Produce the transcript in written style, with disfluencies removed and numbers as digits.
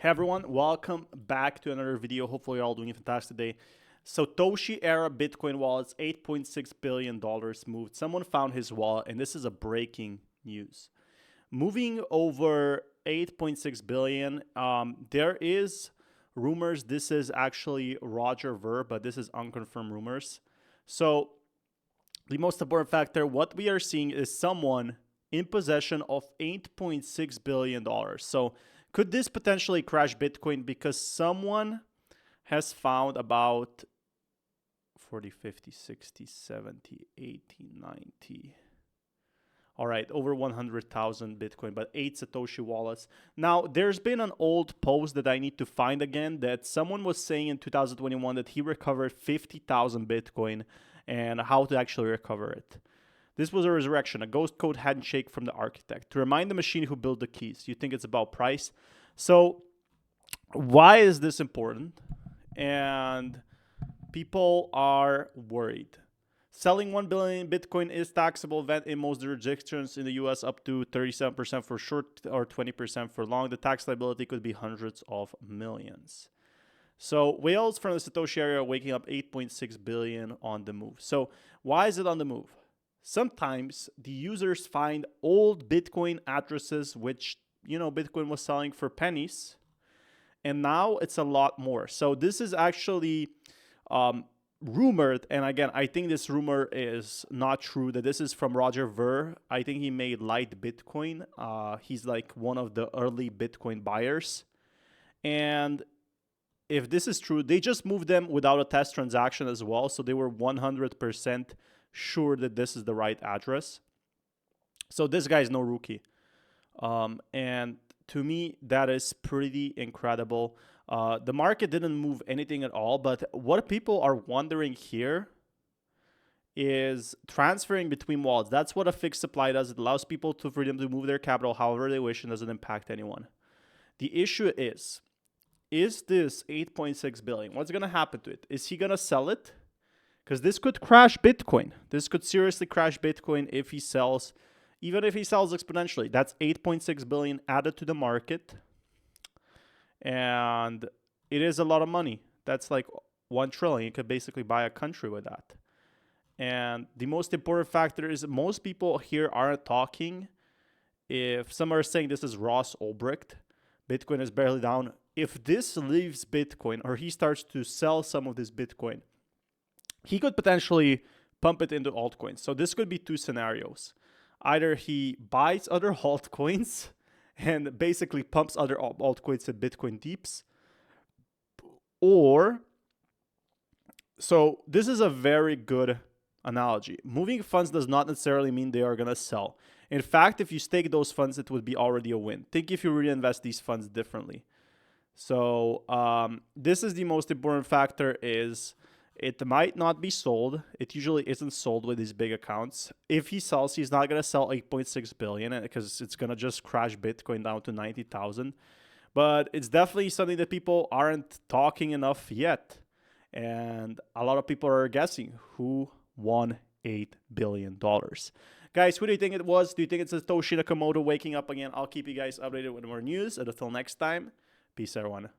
Hey everyone, welcome back to another video. Hopefully you're all doing a fantastic day. Satoshi era Bitcoin wallets, $8.6 billion moved. Someone found his wallet, and this is a breaking news. Moving over 8.6 billion, there is rumors this is actually Roger Ver, but this is unconfirmed rumors. So the most important factor, what we are seeing is someone in possession of $8.6 billion. So could this potentially crash Bitcoin because someone has found about 40, 50, 60, 70, 80, 90. All right, over 100,000 Bitcoin, but 8 Satoshi wallets. Now, there's been an old post that I need to find again that someone was saying in 2021 that he recovered 50,000 Bitcoin and how to actually recover it. This was a resurrection, a ghost code handshake from the architect to remind the machine who built the keys. You think it's about price? So why is this important? And people are worried. Selling 1 billion Bitcoin is taxable event in most jurisdictions in the US, up to 37% for short or 20% for long. The tax liability could be hundreds of millions. So whales from the Satoshi area are waking up 8.6 billion on the move. So why is it on the move? Sometimes the users find old Bitcoin addresses, which, Bitcoin was selling for pennies, and now it's a lot more. So this is actually rumored, and again, I think this rumor is not true, that this is from Roger Ver. I think he made Light Bitcoin. He's like one of the early Bitcoin buyers. And if this is true, they just moved them without a test transaction as well. So they were 100% sure that this is the right address. So this guy is no rookie. And to me, that is pretty incredible. The market didn't move anything at all, but what people are wondering here is transferring between wallets. That's what a fixed supply does. It allows people to freedom to move their capital however they wish and doesn't impact anyone. The issue is this 8.6 billion? What's going to happen to it? Is he going to sell it? Because this could crash Bitcoin. This could seriously crash Bitcoin if he sells, even if he sells exponentially. That's 8.6 billion added to the market. And it is a lot of money. That's like 1 trillion. You could basically buy a country with that. And the most important factor is most people here aren't talking. If some are saying this is Ross Ulbricht, Bitcoin is barely down. If this leaves Bitcoin or he starts to sell some of this Bitcoin, he could potentially pump it into altcoins. So this could be 2 scenarios. Either he buys other altcoins and basically pumps other altcoins at Bitcoin deeps. Or, so this is a very good analogy. Moving funds does not necessarily mean they are going to sell. In fact, if you stake those funds, it would be already a win. Think if you reinvest these funds differently. So this is the most important factor is it might not be sold. It usually isn't sold with these big accounts. If he sells, he's not going to sell 8.6 billion because it's going to just crash Bitcoin down to 90,000. But it's definitely something that people aren't talking enough yet. And a lot of people are guessing who won $8 billion. Guys, who do you think it was? Do you think it's Satoshi Nakamoto waking up again? I'll keep you guys updated with more news. And until next time, peace everyone.